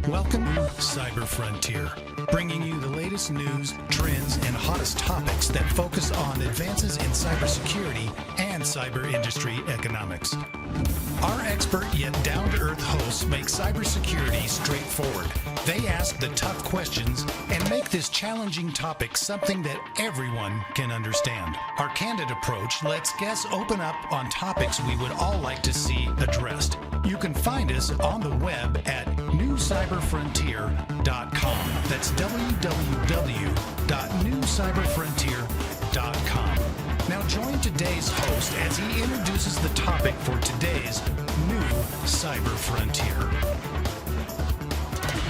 Welcome to Cyber Frontier, bringing you the latest news, trends, and hottest topics that focus on advances in cybersecurity and cyber industry economics. Our expert yet down-to-earth hosts make cybersecurity straightforward. They ask the tough questions and make this challenging topic something that everyone can understand. Our candid approach lets guests open up on topics we would all like to see addressed. You can find us on the web at newcyberfrontier.com. That's www.newcyberfrontier.com. Now join today's host as he introduces the topic for today's new Cyber Frontier.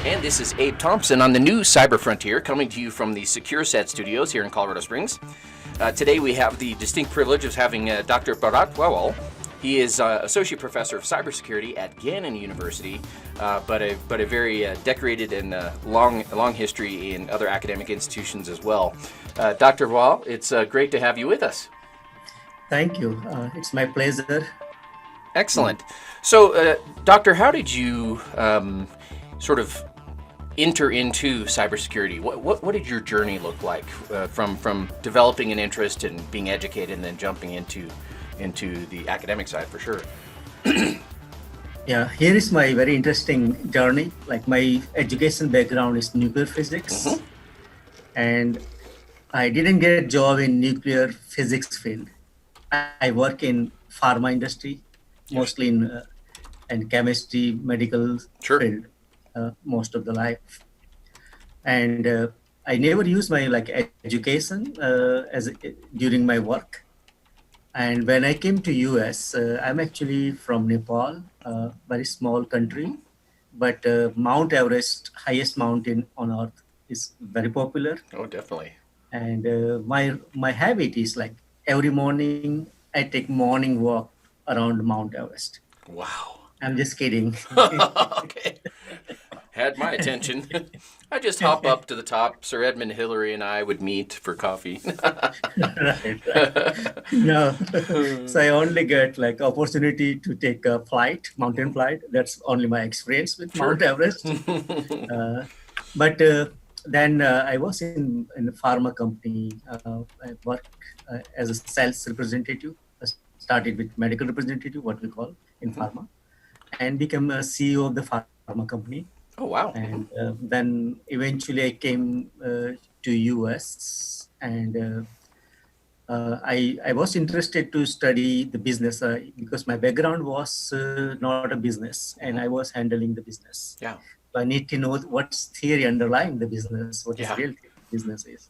And this is Abe Thompson on the new Cyber Frontier, coming to you from the SecureSet studios here in Colorado Springs. Today we have the distinct privilege of having Dr. Bharat Rawall. He is Associate Professor of Cybersecurity at Gannon University, but a very decorated and long history in other academic institutions as well. Dr. Rawall, it's great to have you with us. Thank you. It's my pleasure. Excellent. So, Doctor, how did you sort of enter into cybersecurity? What did your journey look like from developing an interest and being educated and then jumping into the academic side for sure? Yeah, here is my very interesting journey. Like, my education background is nuclear physics, and I didn't get a job in nuclear physics field. I work in pharma industry, mostly in chemistry, medical field, most of the life. And I never used my education during my work. And when I came to US, I'm actually from Nepal, a very small country, but Mount Everest, highest mountain on earth, is very popular. Oh, definitely. And my habit is like every morning I take morning walk around Mount Everest. Wow. I'm just kidding. Okay. Had my attention. I just hop up to the top. Sir Edmund Hillary and I would meet for coffee. Right. No. So I only get opportunity to take a flight, mountain flight. That's only my experience with Mount Everest. But then I was in a pharma company. I worked as a sales representative. I started with medical representative, what we call in pharma, and became a CEO of the pharma company. Oh, wow. And then eventually I came to US, and I was interested to study the business because my background was not a business, and I was handling the business. Yeah. So I need to know what's theory underlying the business, what is real business is.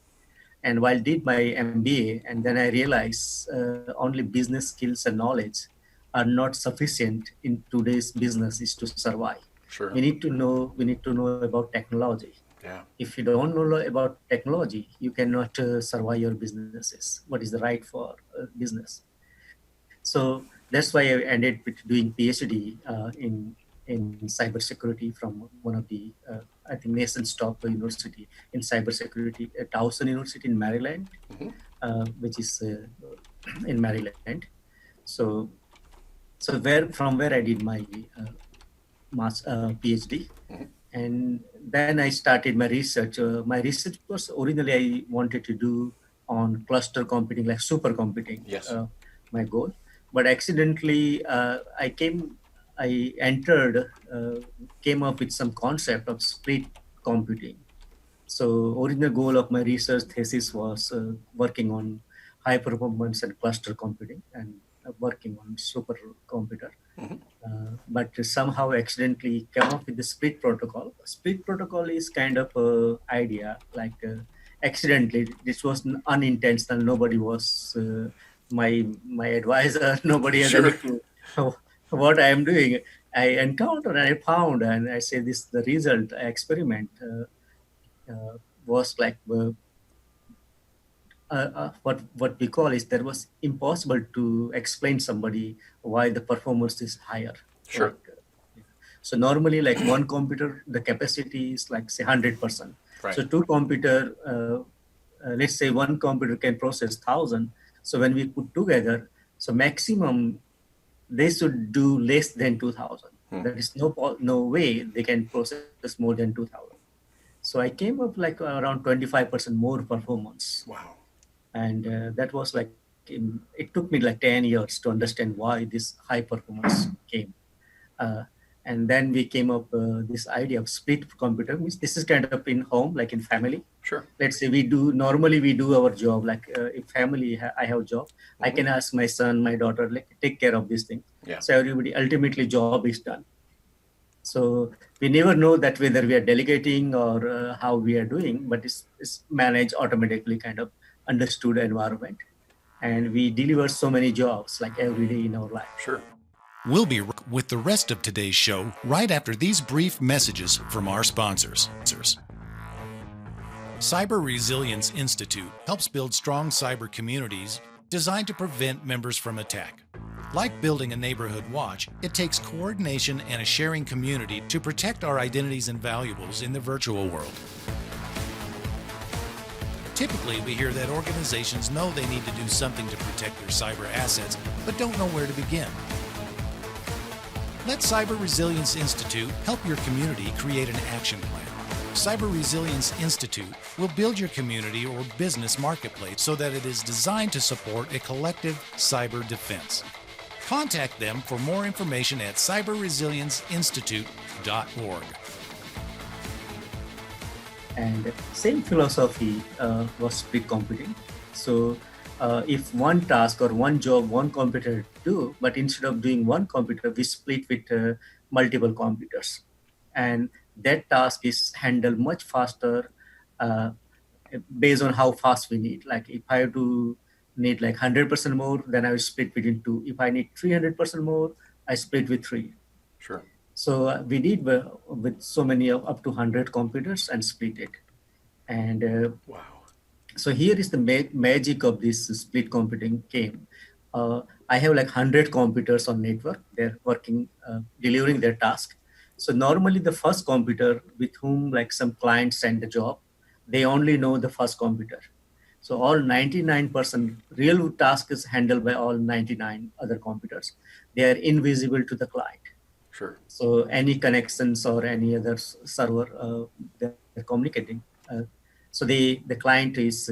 And while I did my MBA, and then I realized only business skills and knowledge are not sufficient in today's businesses to survive. Sure. We need to know about technology. Yeah. If you don't know about technology, you cannot survive your businesses. What is the right for business? So that's why I ended with doing PhD in cybersecurity from one of the I think nation's top university in cybersecurity at Towson University in Maryland, which is in Maryland. So from where I did my PhD, and then I started my research. My research was originally I wanted to do on cluster computing, like supercomputing. Yes. My goal, but accidentally came up with some concept of split computing. So original goal of my research thesis was working on high performance and cluster computing and working on supercomputer. But somehow accidentally came up with the split protocol. Split protocol is kind of idea, accidentally, this was unintentional. Nobody was my advisor, nobody had any clue what I am doing. I encountered and I found, and I say this, the result experiment was what we call is there was impossible to explain somebody why the performance is higher. Sure. So normally one computer, the capacity is say 100%. Right. So two computer, let's say one computer can process 1,000. So when we put together, so maximum they should do less than 2,000. There is no way they can process more than 2,000. So I came up like around 25% more performance. Wow. And that was like, it took me like 10 years to understand why this high performance came. Uh, and then we came up this idea of split computer. Means this is kind of in home, like in family. Sure. Let's say normally we do our job, like if family, I have a job, I can ask my son, my daughter, like take care of this thing. Yeah. So everybody, ultimately job is done. So we never know that whether we are delegating or how we are doing, but it's managed automatically, kind of understood environment. And we deliver so many jobs like every day in our life. Sure. We'll be with the rest of today's show right after these brief messages from our sponsors. Cyber Resilience Institute helps build strong cyber communities designed to prevent members from attack. Like building a neighborhood watch, it takes coordination and a sharing community to protect our identities and valuables in the virtual world. Typically, we hear that organizations know they need to do something to protect their cyber assets, but don't know where to begin. Let Cyber Resilience Institute help your community create an action plan. Cyber Resilience Institute will build your community or business marketplace so that it is designed to support a collective cyber defense. Contact them for more information at cyberresilienceinstitute.org. And same philosophy was split computing. So if one task or one job, one computer do, but instead of doing one computer, we split with multiple computers. And that task is handled much faster uh, based on how fast we need. Like if I have to need like 100% more, then I will split between two. If I need 300% more, I split with three. Sure. So we did with so many up to 100 computers and split it. And Wow. so here is the magic of this split computing came. I have like 100 computers on network. They're working, delivering their task. So normally the first computer with whom like some client send the job, they only know the first computer. So all 99% real task is handled by all 99 other computers. They are invisible to the client. Sure. So any connections or any other server, they're communicating. So the client is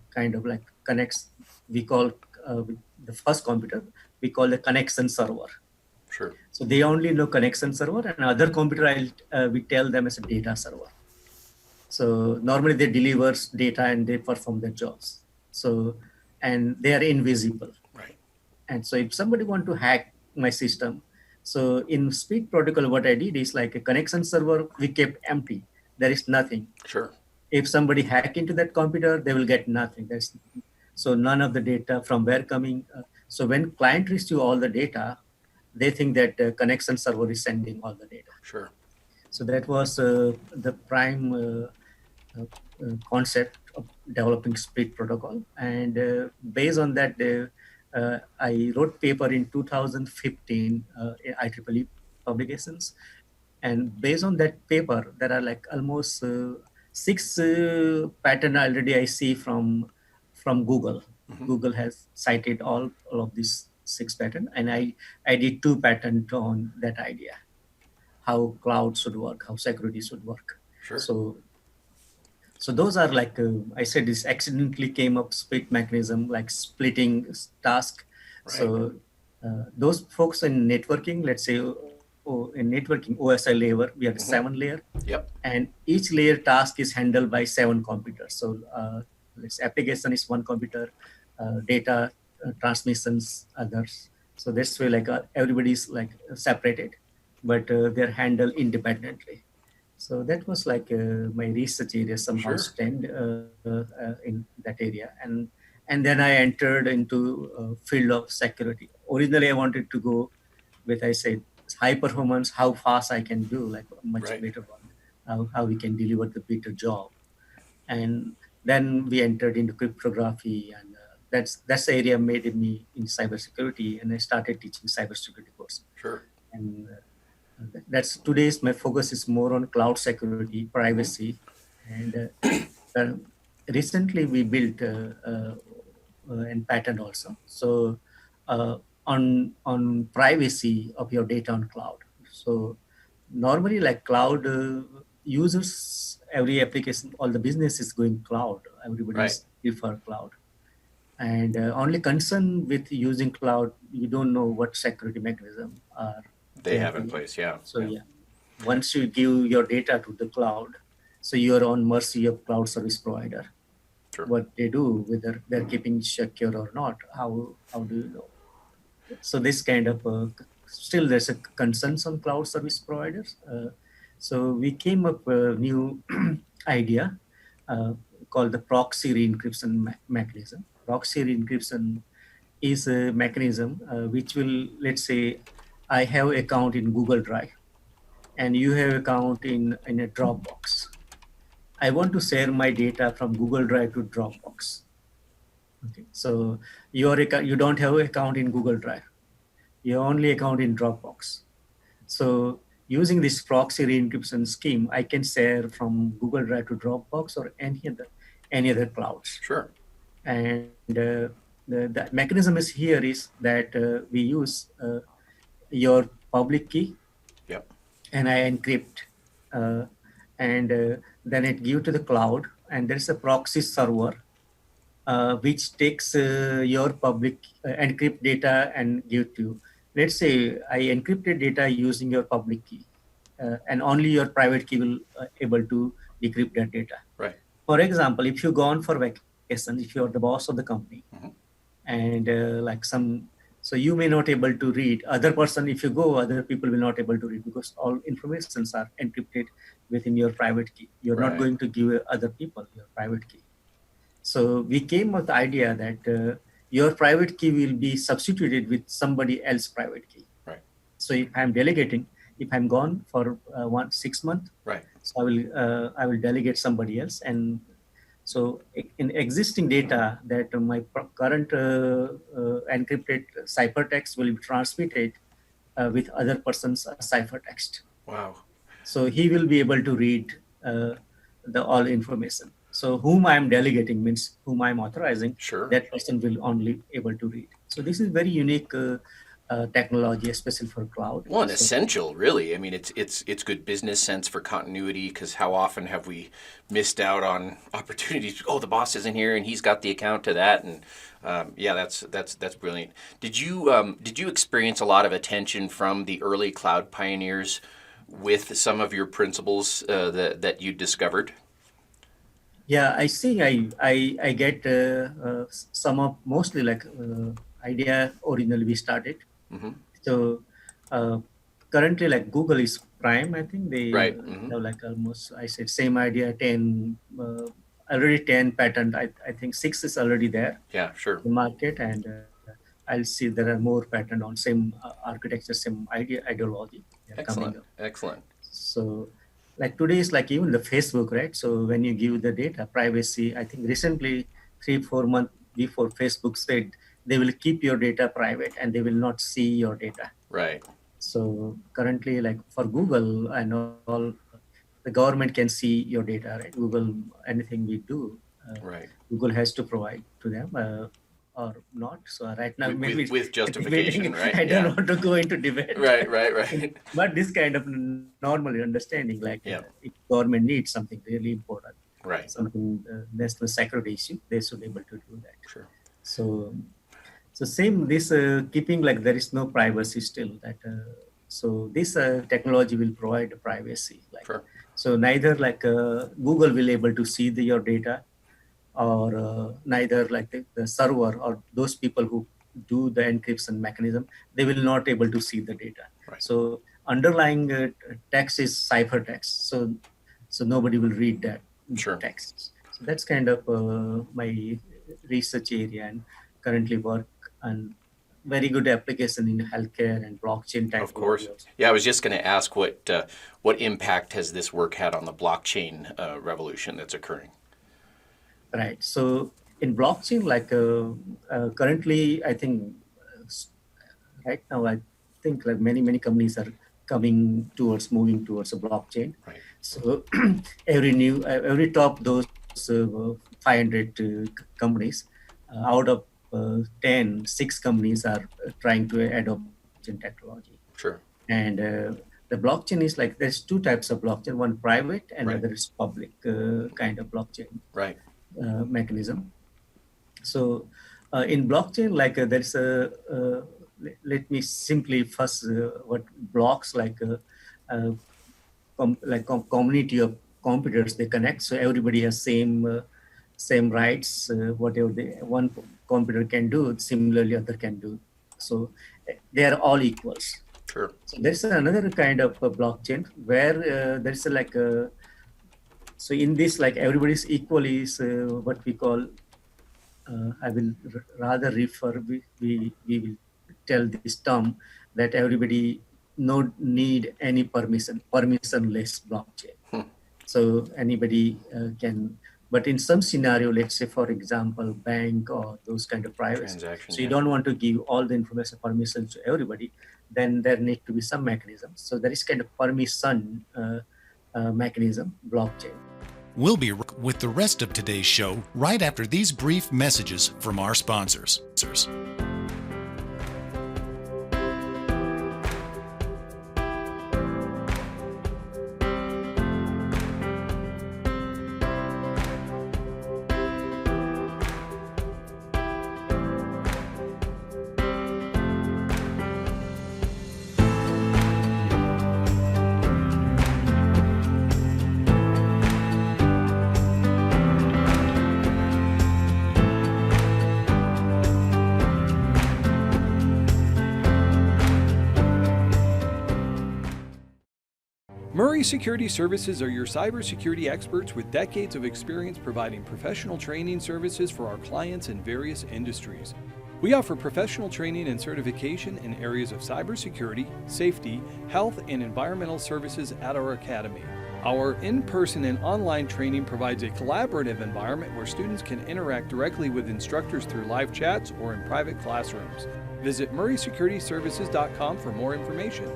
kind of like connects. We call with the first computer, we call the connection server. Sure. So they only know connection server, and other computer we tell them as a data server. So normally they deliver data and they perform their jobs. So and they are invisible. Right. And so if somebody want to hack my system, so in Speed protocol, what I did is like a connection server, we kept empty. There is nothing. Sure. If somebody hack into that computer, they will get nothing. So none of the data from where coming. So when client receive all the data, they think that connection server is sending all the data. Sure. So that was the prime concept of developing split protocol. And based on that, I wrote paper in 2015 in IEEE publications. And based on that paper, there are like almost 6 pattern already I see from Google. Google has cited all of these 6 pattern, and I did 2 patent on that idea, how cloud should work, how security should work. Sure. So those are like, I said, this accidentally came up split mechanism, like splitting task. Right. So those folks in networking, let's say in networking OSI layer, we have 7 layer. Yep. And each layer task is handled by 7 computers. So this application is 1 computer, data transmissions, others. So that's why like everybody's like separated, but they're handled independently. So that was like my research area somehow Sure. stand in that area. And then I entered into field of security. Originally, I wanted to go with, I said, high performance, how fast I can do, like much Right. better one, how we can deliver the better job. And then we entered into cryptography, and that's the area made me in cybersecurity, and I started teaching cybersecurity course. Sure. And that's today's my focus is more on cloud security, privacy, and recently we built and patent also. So on privacy of your data on cloud. So normally like cloud users, every application, all the business is going cloud. Everybody Right. is prefer cloud. And only concern with using cloud, you don't know what security mechanism are They there have to in use. place. Yeah. So Yeah. yeah, once you give your data to the cloud, so you're on mercy of cloud service provider. Sure. What they do, whether they're keeping secure or not, how do you know? So this kind of still there's a concerns on cloud service providers. So we came up a new idea uh, called the proxy re-encryption mechanism. Proxy re-encryption is a mechanism which will, let's say, I have account in Google Drive and you have account in a Dropbox. I want to share my data from Google Drive to Dropbox. Okay, so you don't have account in Google Drive. You only account in Dropbox. So using this proxy re-encryption scheme, I can share from Google Drive to Dropbox or any other clouds. Sure. And the mechanism is that we use your public key Yep. and I encrypt, uh, and then it give to the cloud, and there is a proxy server which takes your public encrypt data and give to you. Let's say I encrypted data using your public key, and only your private key will able to decrypt that data. Right. For example, if you go on for vacation, if you're the boss of the company, Mm-hmm. and so you may not able to read. Other person, if you go, other people will not able to read because all informations are encrypted within your private key. You're not Right. going to give other people your private key. So we came with the idea that your private key will be substituted with somebody else's private key. Right. So if I'm delegating, if I'm gone for 6 months, Right. so I will delegate somebody else. And so in existing data that my current encrypted ciphertext will be transmitted with other person's ciphertext. Wow. So he will be able to read the all information. So whom I am delegating means whom I am authorizing, Sure. that person will only able to read. So this is very unique technology, especially for cloud. Well, and So essential, really. I mean, it's good business sense for continuity because how often have we missed out on opportunities? Oh, the boss isn't here, and he's got the account to that, and yeah, that's brilliant. Did you experience a lot of attention from the early cloud pioneers with some of your principles that you discovered? yeah, I see. I get some of mostly like idea originally we started. Mm-hmm. So uh, currently, like Google is Prime. I think they Right. Mm-hmm. have like almost I said same idea 10 already 10 patent. I think 6 is already there Yeah. Sure. in the market, and I'll see there are more patent on same architecture, same ideology they're coming Excellent. up. Excellent. So like today is like even the Facebook, right? So when you give the data privacy, I think recently 3-4 months before Facebook said they will keep your data private and they will not see your data. Right. So currently, like for Google and all, the government can see your data, right? Google, anything we do, Right. Google has to provide to them or not. So right now, maybe With it's debating. justification, right? I don't Yeah. want to go into debate. Right. Right. Right. But this kind of normal understanding, like Yeah. if government needs something really important, Right. something national security issue, they should be able to do that. Sure. So so same this keeping like there is no privacy still that so this technology will provide privacy like Sure. so neither like Google will able to see your data or neither like the server or those people who do the encryption mechanism, they will not able to see the data. Right. So underlying text is ciphertext, so nobody will read that Sure. text. So that's kind of my research area and currently work on very good application in healthcare and blockchain Of technology course. also. Yeah, I was just going to ask what impact has this work had on the blockchain revolution that's occurring? Right. So in blockchain, like currently, I think right now, I think like many companies are moving towards a blockchain. Right. So every top those 500 companies, out of 10, 6 companies are trying to adopt blockchain technology. Sure. And the blockchain is like there's two types of blockchain, one private and Right. other is public kind of blockchain Right. mechanism. So in blockchain, like there's a, let me simply first what blocks like uh, community of computers, they connect, so everybody has same rights, whatever one computer can do, similarly other can do. So they are all equals. Sure. So there's another kind of blockchain where there's like a, so in this, like everybody's equal is what we call, I will rather refer, we will tell this term that everybody no need any permissionless blockchain. So anybody can, but in some scenario, let's say for example, bank or those kind of privacy. Transaction, So you yeah. don't want to give all the information permission to everybody, then there need to be some mechanism. So there is kind of permission mechanism, blockchain. We'll be with the rest of today's show right after these brief messages from our sponsors. Murray Security Services are your cybersecurity experts with decades of experience providing professional training services for our clients in various industries. We offer professional training and certification in areas of cybersecurity, safety, health, and environmental services at our academy. Our in-person and online training provides a collaborative environment where students can interact directly with instructors through live chats or in private classrooms. Visit murraysecurityservices.com for more information.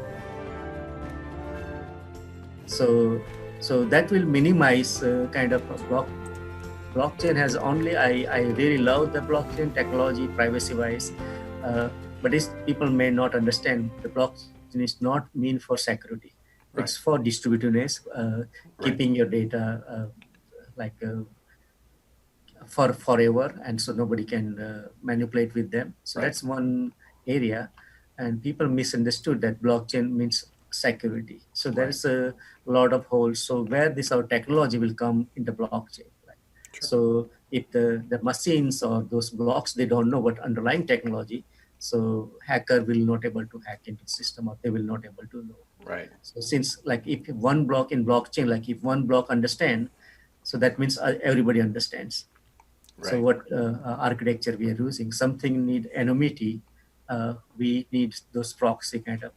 So that will minimize kind of a blockchain has only, I really love the blockchain technology privacy wise, but people may not understand the blockchain is not mean for security. Right. It's for distributiveness, keeping your data for forever, and so nobody can manipulate with them. So that's one area, and people misunderstood that blockchain means security. So there is a lot of holes. So where this our technology will come into blockchain. So if the machines or those blocks, they don't know what underlying technology, so hacker will not able to hack into the system, or they will not able to know. Right. So since like if one block in blockchain, like if one block understand, so that means everybody understands. Right. So what architecture we are using, something need anonymity, we need those proxy kind of.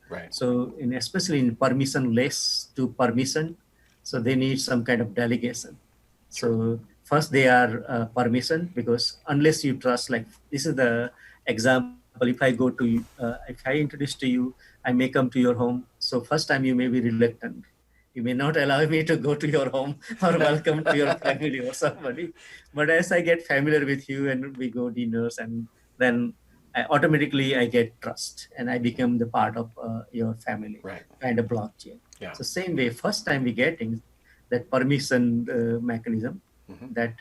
Right. So especially in permissionless to permission, so they need some kind of delegation. So first they are permission, because unless you trust, like this is the example, if I go to you, if I introduce to you, I may come to your home. So first time you may be reluctant. You may not allow me to go to your home or welcome to your family or somebody. But as I get familiar with you and we go dinners, and then automatically I get trust and I become the part of your family, kind of blockchain. Yeah. So same way, first time we getting that permission mechanism, that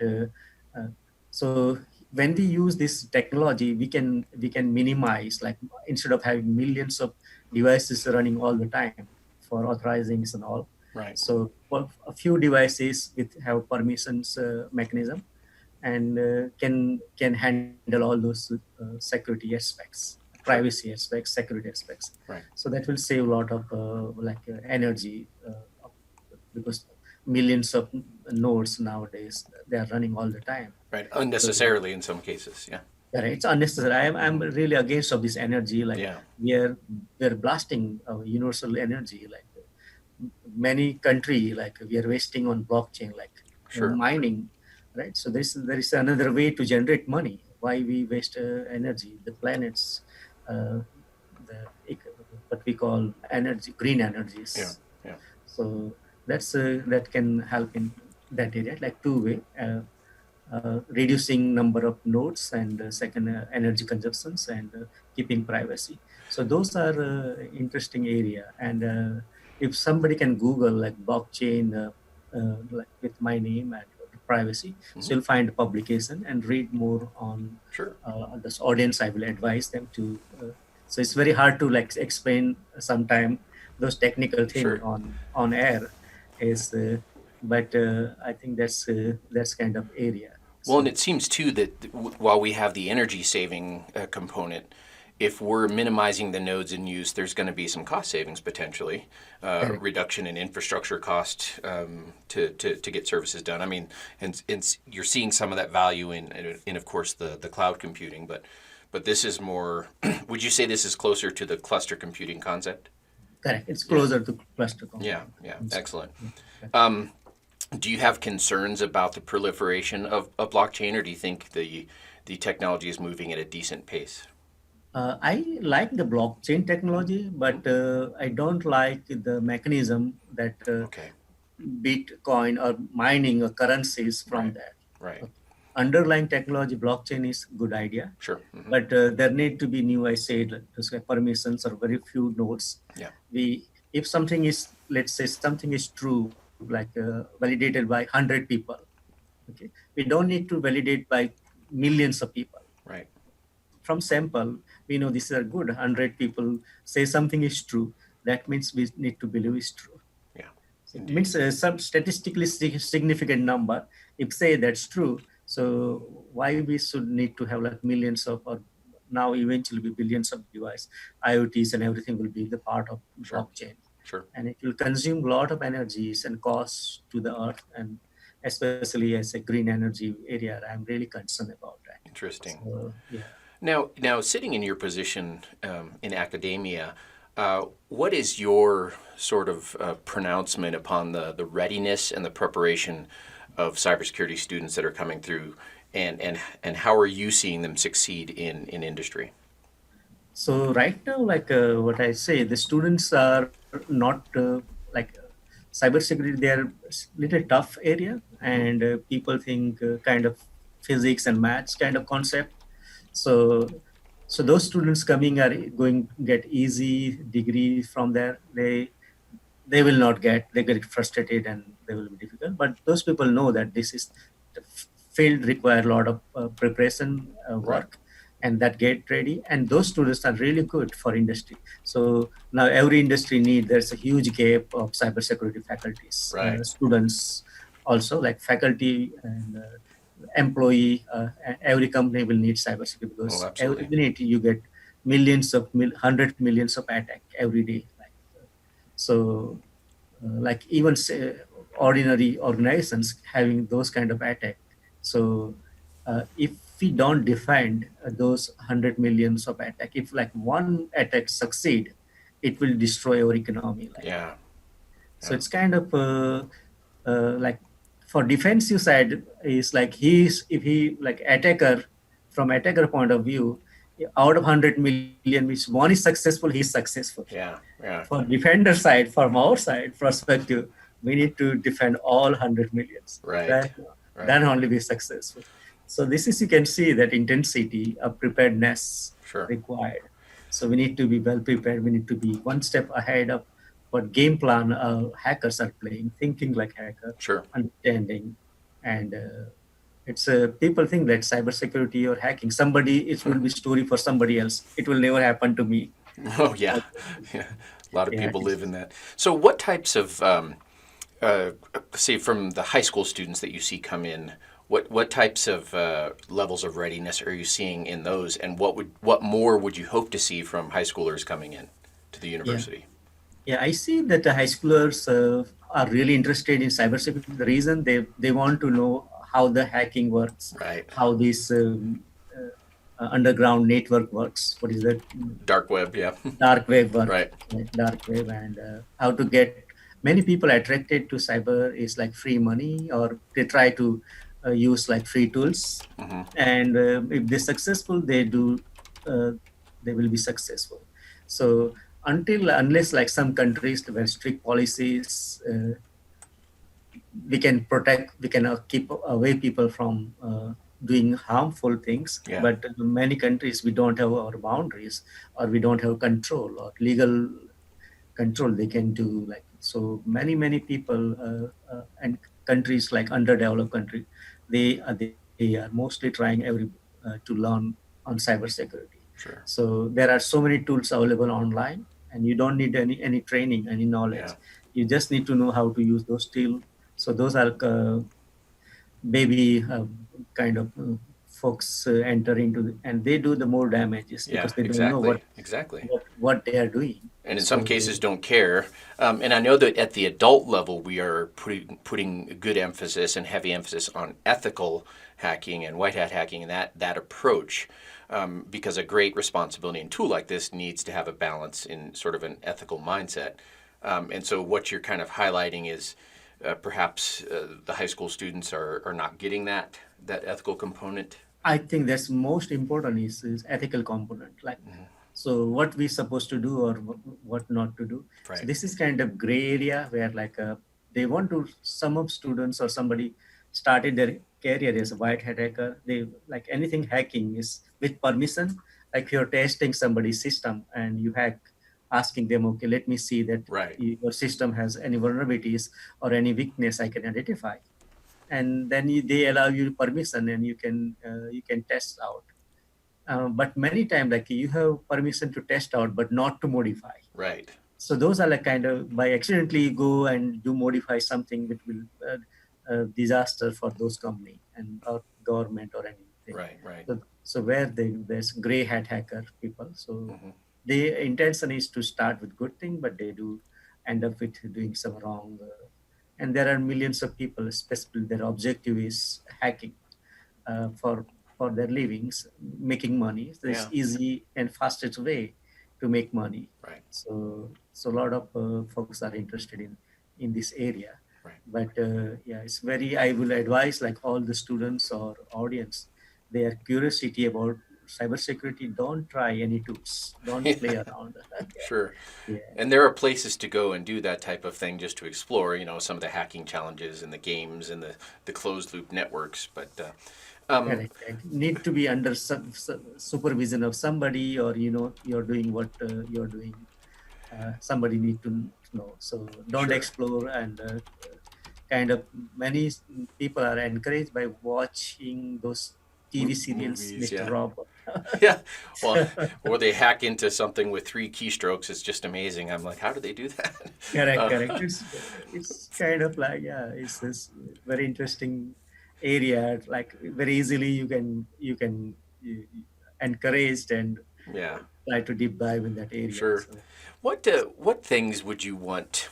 so when we use this technology, we can minimize, like instead of having millions of devices running all the time for authorizings and all. Right. So for a few devices with have permissions mechanism, and can handle all those security aspects, privacy aspects, security aspects. Right. So that will save a lot of energy, because millions of nodes nowadays, they are running all the time. Right, unnecessarily in some cases, yeah. Yeah, it's unnecessary. I'm really against of this energy. Like we're blasting our universal energy. Like many country, like we are wasting on blockchain, like mining, right? So there is another way to generate money. Why we waste energy? The planets, what we call energy, green energies. Yeah, yeah. So that's that can help in that area, like two-way, reducing number of nodes, and second energy consumptions, and keeping privacy. So those are interesting area, and if somebody can Google like blockchain like with my name and privacy, so you'll find a publication and read more on Sure. this audience. I will advise them to. So it's very hard to like explain sometime those technical thing Sure. on air, is, but I think that's kind of area. Well, and So it seems too that while we have the energy saving component, if we're minimizing the nodes in use, there's going to be some cost savings potentially, correct. reduction in infrastructure cost to get services done. I mean, and you're seeing some of that value in of course the cloud computing, but this is more. Would you say this is closer to the cluster computing concept? Correct. It's closer to cluster Yeah, computing. yeah, excellent. Do you have concerns about the proliferation of blockchain, or do you think the technology is moving at a decent pace? I like the blockchain technology, but I don't like the mechanism that Okay, Bitcoin or mining or currencies from right, that. right, Okay. Underlying technology, blockchain is good idea, sure, hmm, but there need to be new, I said, permissions or very few nodes. yeah, If something is, let's say something is true, like validated by 100 people, okay, we don't need to validate by millions of people. right, From sample, we know these are good. 100 people say something is true. That means we need to believe it's true. yeah, So it indeed, means some statistically significant number. If say that's true, so why we should need to have like millions of, or now eventually be billions of device, IoTs and everything will be the part of sure, blockchain, sure, and it will consume a lot of energies and costs to the earth, and especially as a green energy area, I'm really concerned about that. interesting. So yeah. Now, sitting in your position in academia, what is your sort of pronouncement upon the readiness and the preparation of cybersecurity students that are coming through, and how are you seeing them succeed in industry? So right now, like what I say, the students are not like cybersecurity. They are little tough area, and people think kind of physics and maths kind of concept. So, so those students coming are going to get easy degree from there. They will not get. They get frustrated and they will be difficult. But those people know that this is the field require a lot of preparation Right, work, and that get ready, and those students are really good for industry. So now every industry need, there's a huge gap of cybersecurity faculties, right. students also, like faculty and employee. Every company will need cybersecurity Oh, because every absolutely. minute you get millions of 100 millions of attack every day. So like even say, ordinary organizations having those kind of attack. So if we don't defend those 100 millions of attack, if like one attack succeed, it will destroy our economy. Like, Yeah, so yeah, it's kind of like for defensive side is like he's, if he like attacker, from attacker point of view, out of 100 million, which one is successful, he's successful. yeah, yeah. For defender side, from our side perspective, we need to defend all 100 millions. Right, right. Then only be successful. So this is, you can see that intensity of preparedness Sure. required. So we need to be well prepared. We need to be one step ahead of what game plan hackers are playing, thinking like hacker, Sure. understanding, and it's people think that cybersecurity or hacking, somebody, it will be story for somebody else. It will never happen to me. Oh, yeah. Yeah. A lot of Yeah, people live in that. So, what types of, say, from the high school students that you see come in, what types of levels of readiness are you seeing in those, and what more would you hope to see from high schoolers coming in to the university? Yeah, I see that the high schoolers are really interested in cybersecurity. The reason they want to know how the hacking works, Right. how this underground network works, what is that, Dark web, yeah. dark web work, Right. right? Dark web, and how to get many people attracted to cyber is like free money, or they try to use like free tools, Hmm. and if they're successful, uh, they will be successful. So unless like some countries where strict policies, we can protect, we can keep away people from doing harmful things. Yeah. But in many countries we don't have our boundaries, or we don't have control or legal control they can do. Like so, many people and countries like underdeveloped country, they are mostly trying to learn on cybersecurity. Sure. So there are so many tools available online, and you don't need any training, any knowledge. Yeah. You just need to know how to use those tools. So those are baby kind of folks enter into and they do the more damages Yeah. because they don't know Exactly. Exactly. what they are doing. And in some So cases don't care. And I know that at the adult level, we are putting good emphasis and heavy emphasis on ethical hacking and white hat hacking and that approach, because a great responsibility and tool like this needs to have a balance in sort of an ethical mindset. And so what you're kind of highlighting is perhaps the high school students are not getting that ethical component. I think that's most important is ethical component. Like, so what we supposed to do or what not to do. So Right. this is kind of gray area where like they want to, some of students or somebody started their career as a white hat hacker. They like anything hacking is with permission. Like you're testing somebody's system and you hack, asking them, okay, let me see that Right. your system has any vulnerabilities or any weakness I can identify, and then they allow you permission and you can test out. But many times like you have permission to test out but not to modify. Right. So those are like kind of by accidentally go and do modify something which will disaster for those company and or government or anything. Right. Right. So where there's gray hat hacker people, so Mm-hmm. the intention is to start with good thing but they do end up with doing some wrong. And there are millions of people, especially their objective is hacking for their livings, making money. So it's Yeah. easy and fastest way to make money. Right. So a lot of folks are interested in this area. Right. But yeah, it's very. I will advise like all the students or audience, their curiosity about cybersecurity. Don't try any tools. Don't play around. Sure. Yeah. And there are places to go and do that type of thing just to explore, some of the hacking challenges and the games and the closed loop networks. But Correct. Need to be under supervision of somebody, or you're doing what you're doing. Somebody need to know. So don't Sure. explore and kind of many people are encouraged by watching those TV serials, Movies, Mr. yeah. Robot. Yeah. Well, or they hack into something with 3 keystrokes. It's just amazing. I'm like, how do they do that? Correct. It's kind of like it's this very interesting area. Like very easily you encouraged and Yeah. try to deep dive in that area. Sure. So, What things would you want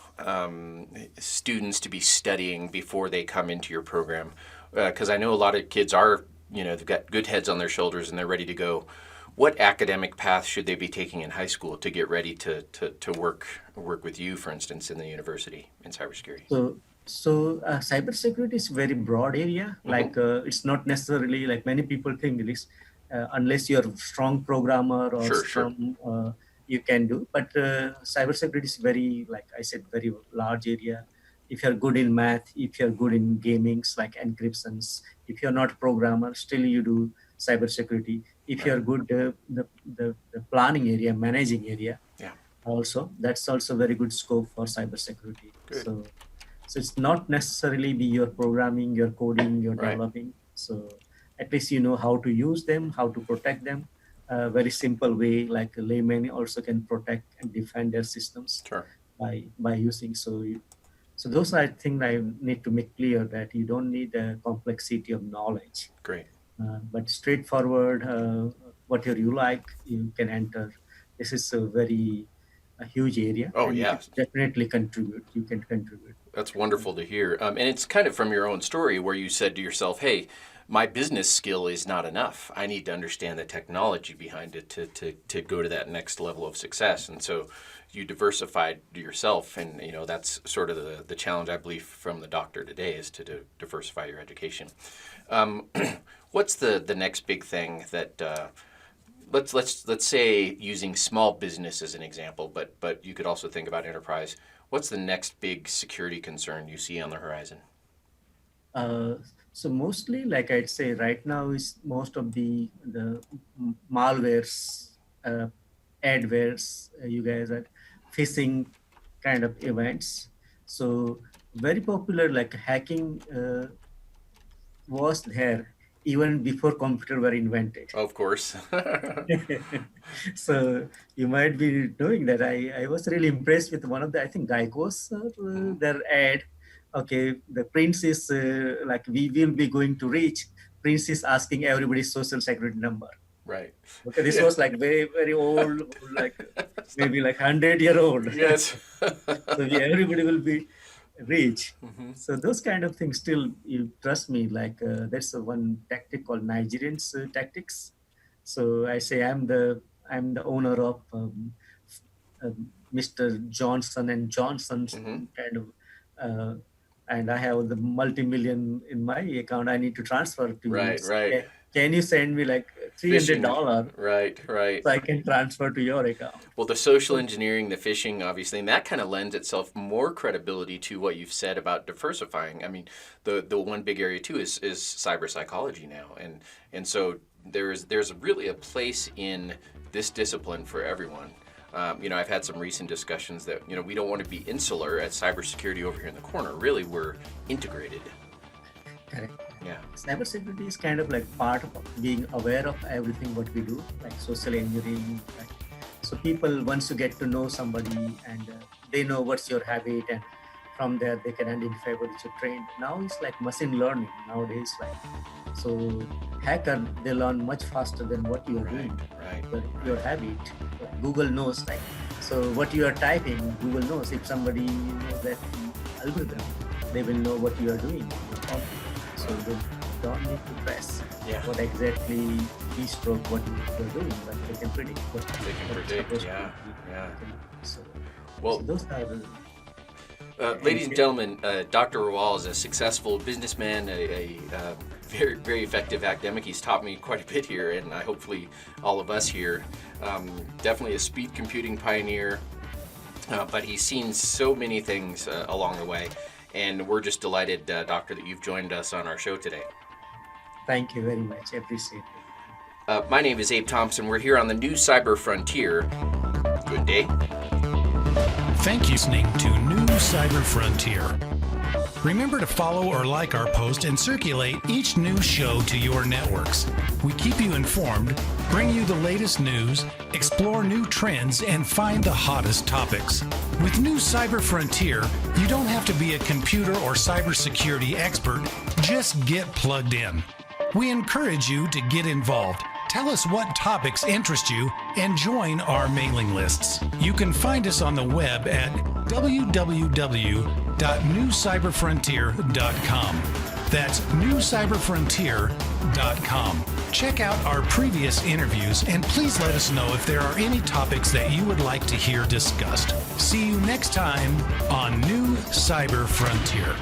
students to be studying before they come into your program? Because I know a lot of kids are, they've got good heads on their shoulders and they're ready to go. What academic path should they be taking in high school to get ready to work with you, for instance, in the university in cybersecurity? So cybersecurity is a very broad area. Like it's not necessarily like many people think it is, unless you're a strong programmer or Sure. strong, you can do. But cybersecurity is very, like I said, very large area. If you're good in math, if you're good in gamings like encryptions, if you're not a programmer, still you do cybersecurity. If Right. you're good, the planning area, managing area, Yeah. also that's also very good scope for cybersecurity. Good. So it's not necessarily be your programming, your coding, your Right. developing. So at least you know how to use them, how to protect them. Very simple way, like a layman also can protect and defend their systems Sure. by using. So those I think I need to make clear that you don't need a complexity of knowledge, Great. but straightforward. Whatever you like, you can enter. This is a huge area, Oh, and yeah. you can definitely contribute. You can contribute. That's wonderful to hear. And it's kind of from your own story where you said to yourself, hey, my business skill is not enough. I need to understand the technology behind it to go to that next level of success. And so you diversified yourself. And, that's sort of the challenge, I believe, from the doctor today is to diversify your education. What's the next big thing that... Let's say using small business as an example, but you could also think about enterprise. What's the next big security concern you see on the horizon? So mostly, like I'd say, right now is most of the malwares, adwares. You guys are phishing kind of events. So very popular, like hacking was there even before computer were invented. Of course. So you might be knowing that I was really impressed with one of the, I think Geico's, their ad. Okay, the prince is like, we will be going to reach. Prince is asking everybody's social security number. Right. Okay, this was like very, very old, like maybe like 100-year-old. Yes. So everybody will be rich. So those kind of things still, you trust me, like there's one tactic called Nigerians tactics. So I say I'm the owner of Mr. Johnson and Johnson's kind of, and I have the multi-million in my account. I need to transfer to you. Right, right. Can you send me like $300? Right, right. So I can transfer to your account. Well, the social engineering, the phishing, obviously, and that kind of lends itself more credibility to what you've said about diversifying. I mean, the one big area too is cyber psychology now, and so there's really a place in this discipline for everyone. I've had some recent discussions that we don't want to be insular at cybersecurity over here in the corner. Really, we're integrated. Correct. Yeah. Cybersecurity is kind of like part of being aware of everything what we do, like social engineering. Right? So people, once you get to know somebody and they know what's your habit, and from there they can identify what you're trained. Now it's like machine learning nowadays. Like, so hacker, they learn much faster than what you're doing. Right. Your habit. Google knows, like, so what you are typing, Google knows. If somebody knows that algorithm, they will know what you are doing. So they don't need to press what exactly keystroke what you're doing, but they can predict what they can predict. Yeah. So those are the ladies and gentlemen, Dr. Rawall is a successful businessman, a very, very effective academic. He's taught me quite a bit here, and hopefully all of us here. Definitely a speed computing pioneer, but he's seen so many things along the way. And we're just delighted, Doctor, that you've joined us on our show today. Thank you very much. I appreciate it. My name is Abe Thompson. We're here on the new Cyber Frontier. Good day. Thank you for listening to New Cyber Frontier. Remember to follow or like our post and circulate each new show to your networks. We keep you informed, bring you the latest news, explore new trends, and find the hottest topics. With New Cyber Frontier, you don't have to be a computer or cybersecurity expert. Just get plugged in. We encourage you to get involved. Tell us what topics interest you and join our mailing lists. You can find us on the web at www.newcyberfrontier.com. That's newcyberfrontier.com. Check out our previous interviews and please let us know if there are any topics that you would like to hear discussed. See you next time on New Cyber Frontier.